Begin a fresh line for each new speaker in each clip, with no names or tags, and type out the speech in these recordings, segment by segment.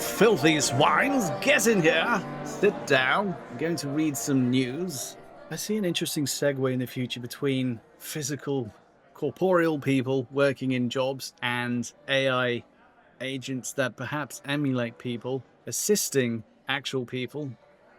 filthy swines, get in here. Sit down. I'm going to read some news. I see an interesting segue in the future between physical, corporeal people working in jobs and AI agents that perhaps emulate people, assisting actual people,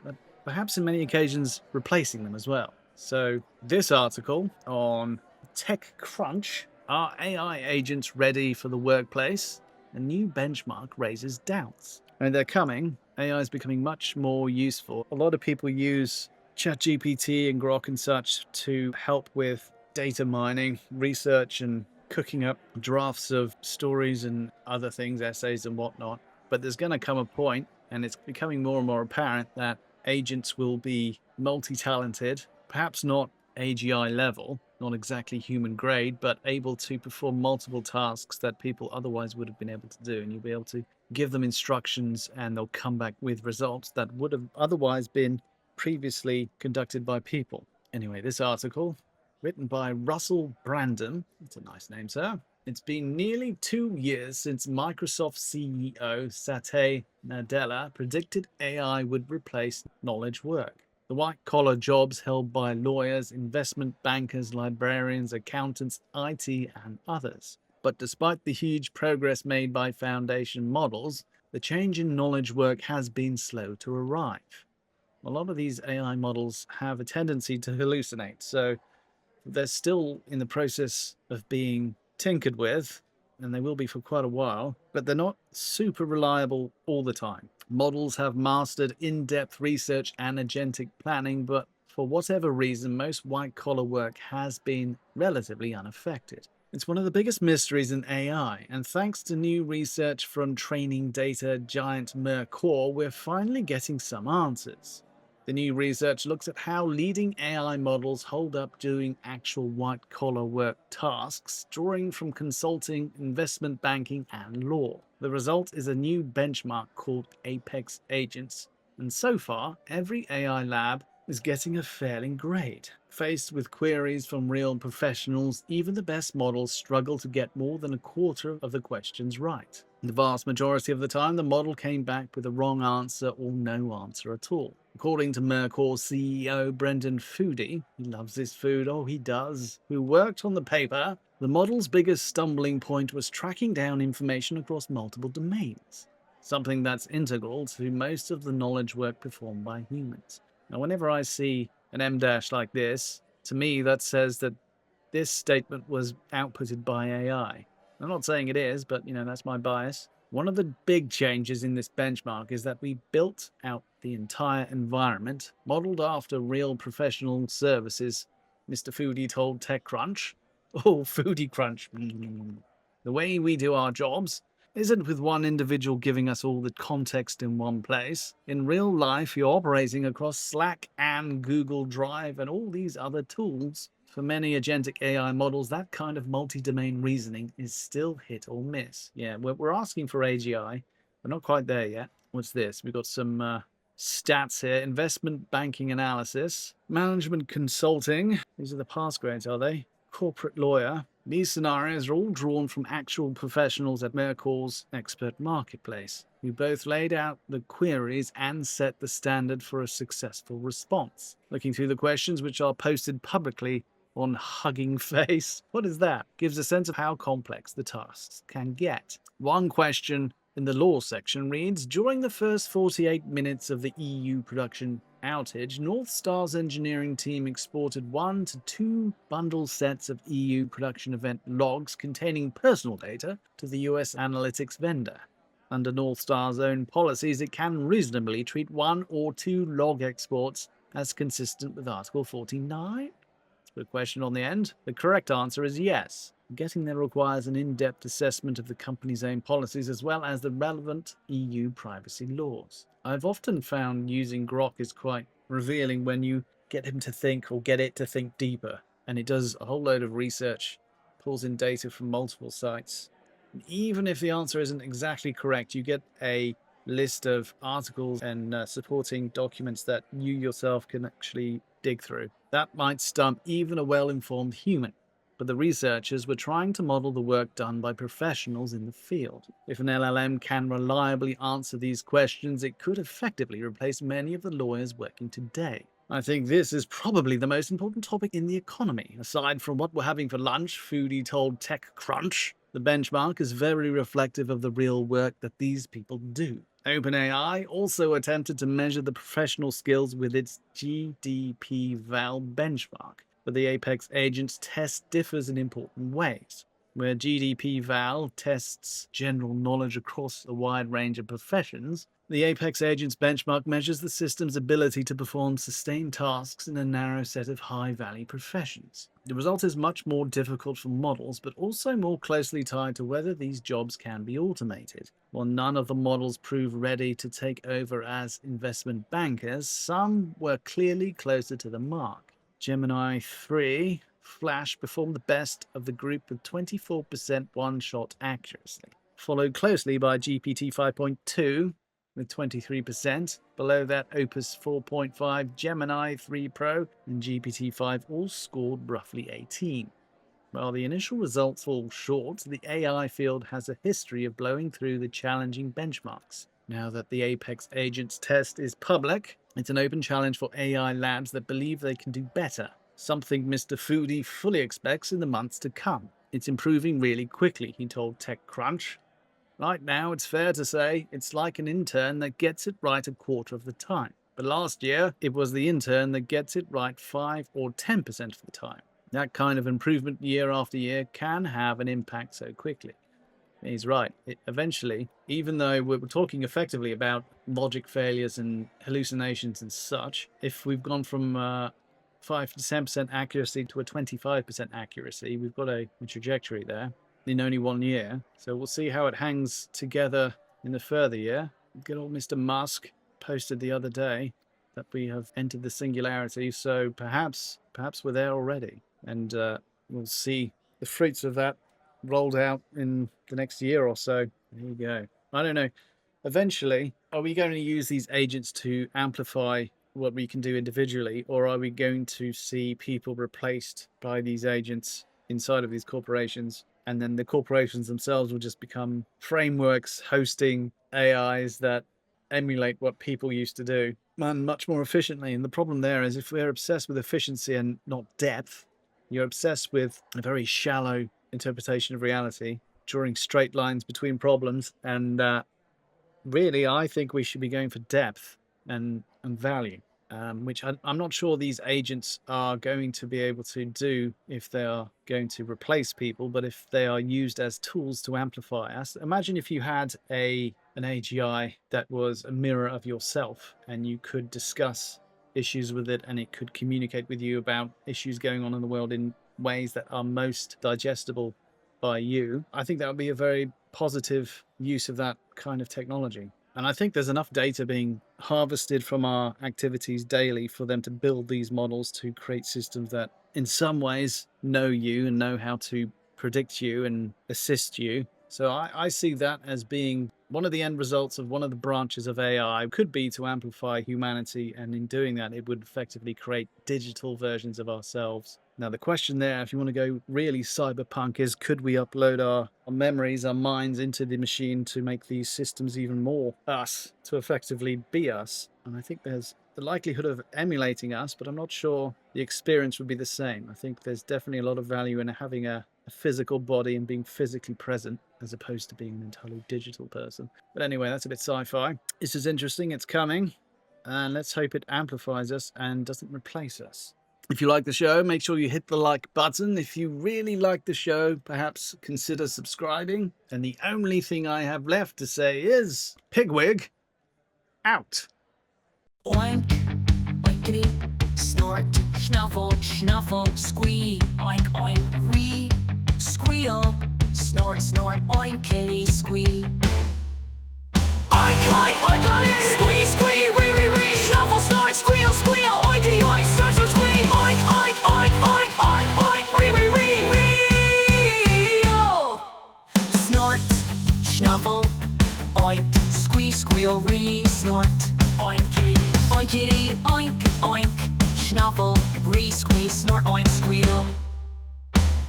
but perhaps in many occasions replacing them as well. So, this article on TechCrunch: Are AI agents ready for the workplace? A new benchmark raises doubts. I mean, they're coming. AI is becoming much more useful. A lot of people use ChatGPT and Grok and such to help with data mining, research, and cooking up drafts of stories and other things, essays and whatnot. But there's going to come a point, and it's becoming more and more apparent, that agents will be multi-talented, perhaps not AGI level, not exactly human grade, but able to perform multiple tasks that people otherwise would have been able to do. And you'll be able to give them instructions and they'll come back with results that would have otherwise been previously conducted by people. Anyway, this article, written by Russell Brandon. That's a nice name, sir. It's been nearly 2 years since Microsoft CEO Satya Nadella predicted AI would replace knowledge work. The white-collar jobs held by lawyers, investment bankers, librarians, accountants, IT, and others. But despite the huge progress made by foundation models, the change in knowledge work has been slow to arrive. A lot of these AI models have a tendency to hallucinate, so they're still in the process of being tinkered with, and they will be for quite a while, but they're not super reliable all the time. Models have mastered in-depth research and agentic planning, but for whatever reason, most white-collar work has been relatively unaffected. It's one of the biggest mysteries in AI, and thanks to new research from training data giant Mercor, we're finally getting some answers. The new research looks at how leading AI models hold up doing actual white-collar work tasks, drawing from consulting, investment banking, and law. The result is a new benchmark called Apex Agents, and so far, every AI lab is getting a failing grade. Faced with queries from real professionals, even the best models struggle to get more than a quarter of the questions right. The vast majority of the time, the model came back with a wrong answer or no answer at all. According to Mercor CEO Brendan Foodie, he loves his food, oh he does, who worked on the paper, the model's biggest stumbling point was tracking down information across multiple domains, something that's integral to most of the knowledge work performed by humans. Now, whenever I see an M- like this, to me that says that this statement was outputted by AI. I'm not saying it is, but that's my bias. One of the big changes in this benchmark is that we built out the entire environment, modeled after real professional services, Mr. Foodie told TechCrunch. Oh, Foodie Crunch. The way we do our jobs isn't with one individual giving us all the context in one place. In real life, you're operating across Slack and Google Drive and all these other tools. For many agentic AI models, that kind of multi-domain reasoning is still hit or miss. Yeah, we're asking for AGI. We're not quite there yet. What's this? We've got some stats here. Investment banking analysis, management consulting. These are the pass grades, are they? Corporate lawyer. These scenarios are all drawn from actual professionals at Mercor's expert marketplace, who both laid out the queries and set the standard for a successful response. Looking through the questions, which are posted publicly on Hugging Face, what is that? Gives a sense of how complex the tasks can get. One question in the law section reads, during the first 48 minutes of the EU production outage, North Star's engineering team exported 1 to 2 bundle sets of EU production event logs containing personal data to the US analytics vendor. Under North Star's own policies, it can reasonably treat 1 or 2 log exports as consistent with Article 49. Let's put a question on the end. The correct answer is yes. Getting there requires an in-depth assessment of the company's own policies as well as the relevant EU privacy laws. I've often found using Grok is quite revealing when you get him to think or get it to think deeper. And it does a whole load of research, pulls in data from multiple sites. And even if the answer isn't exactly correct, you get a list of articles and supporting documents that you yourself can actually dig through. That might stump even a well-informed human. but the researchers were trying to model the work done by professionals in the field. If an LLM can reliably answer these questions, it could effectively replace many of the lawyers working today. I think this is probably the most important topic in the economy. Aside from what we're having for lunch, foodie told TechCrunch, the benchmark is very reflective of the real work that these people do. OpenAI also attempted to measure the professional skills with its GDP-Val benchmark, but the Apex Agents test differs in important ways. Where GDP-Val tests general knowledge across a wide range of professions, the Apex Agents benchmark measures the system's ability to perform sustained tasks in a narrow set of high-value professions. The result is much more difficult for models, but also more closely tied to whether these jobs can be automated. While none of the models prove ready to take over as investment bankers, some were clearly closer to the mark. Gemini 3 Flash performed the best of the group with 24% one-shot accuracy, followed closely by GPT 5.2 with 23%. Below that, Opus 4.5, Gemini 3 Pro, and GPT-5 all scored roughly 18. While the initial results fall short, the AI field has a history of blowing through the challenging benchmarks. Now that the Apex Agents test is public, it's an open challenge for AI labs that believe they can do better, something Mr. Foodie fully expects in the months to come. It's improving really quickly, he told TechCrunch. Right now, it's fair to say it's like an intern that gets it right a quarter of the time. But last year, it was the intern that gets it right 5 or 10% of the time. That kind of improvement year after year can have an impact so quickly. He's right. Eventually, even though we're talking effectively about logic failures and hallucinations and such, if we've gone from 5 to 10% accuracy to a 25% accuracy, we've got a trajectory there in only 1 year. So we'll see how it hangs together in the further year. Good old Mr. Musk posted the other day that we have entered the singularity. So perhaps we're there already, and we'll see the fruits of that rolled out in the next year or so. There you go. I don't know. Eventually, are we going to use these agents to amplify what we can do individually, or are we going to see people replaced by these agents inside of these corporations, and then the corporations themselves will just become frameworks hosting AIs that emulate what people used to do and much more efficiently? And the problem there is, if we're obsessed with efficiency and not depth, you're obsessed with a very shallow interpretation of reality, drawing straight lines between problems, and really, I think we should be going for depth and value, which I'm not sure these agents are going to be able to do if they are going to replace people, but if they are used as tools to amplify us. Imagine if you had an AGI that was a mirror of yourself, and you could discuss issues with it, and it could communicate with you about issues going on in the world in ways that are most digestible by you. I think that would be a very positive use of that kind of technology. And I think there's enough data being harvested from our activities daily for them to build these models to create systems that in some ways know you and know how to predict you and assist you. So I see that as being one of the end results of one of the branches of AI could be to amplify humanity. And in doing that, it would effectively create digital versions of ourselves. Now, the question there, if you want to go really cyberpunk, is could we upload our memories, our minds into the machine to make these systems even more us, to effectively be us? And I think there's the likelihood of emulating us, but I'm not sure the experience would be the same. I think there's definitely a lot of value in having a physical body and being physically present, as opposed to being an entirely digital person. But anyway, that's a bit sci-fi. This is interesting. It's coming. And let's hope it amplifies us and doesn't replace us. If you like the show, make sure you hit the like button. If you really like the show, perhaps consider subscribing. And the only thing I have left to say is Pigwig out.
Oink, oinkity, snort, snuffle, snuffle, squee, oink, oink, wee, squeal, snort, snort, oinkity, squee. Oink, oink, oink, squee, squee, wee, wee, wee, snuffle, snort, squeal, squeal, oinky, oink, snort, snort, squee, oink, oink, oink, oink, oink, oink, wee, wee, wee, wee, oh. Snort, snuffle, oink, squee, squeal, wee, snort, oinky, oinkity, oink, oink, snuffle, wee, squee, snort, oink, squeal.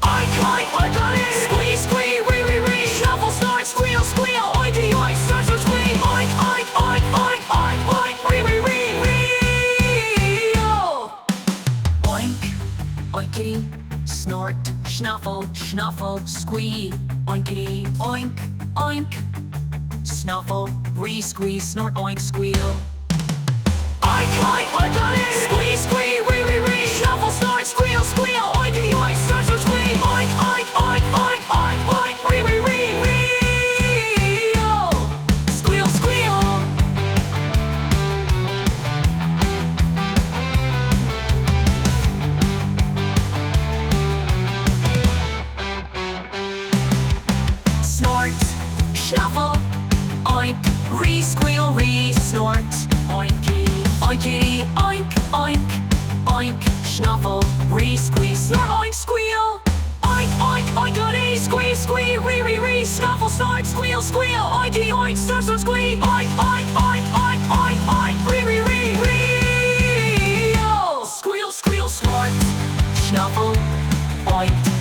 Oink, oink, oink, oink, oink. Squeeze, squeeze, wee, wee, wee. Shuffle, snort, squeal, squeal. Oinky, oink, snort, snort, squeal. Oink, oink, oink, oink, oink, oink. Wee, wee, wee, wee. Oh. Oink, oinkity, snort, snuffle, snuffle, squee. Oinkity, oink, oink. Snuffle, squeeze, snort, oink, squeal. Oink, oink, oink, oink. Squeeze, squeeze, wee, wee, wee. Shuffle, snort, squeal, squeal. Oinky, oink, snort, snort, squeal. Oink, oink, oink, oink, oink, oink. Wee, wee, wee, wee. Oh. Squeal, squeal. Snort, shuffle, oink, squeal, snort, oinky, oinkity, oink, oink, oink, snuffle, squeeze, snort, oink, squeal, oink, oink, oinkity, squeeze, squeal, snuffle, snort, squeal, squeal, oinky, oink, snort, snort, squeal, oink, oink, oink, oink, oink, oink, oh, squeal, squeal, snort, snuffle, oink.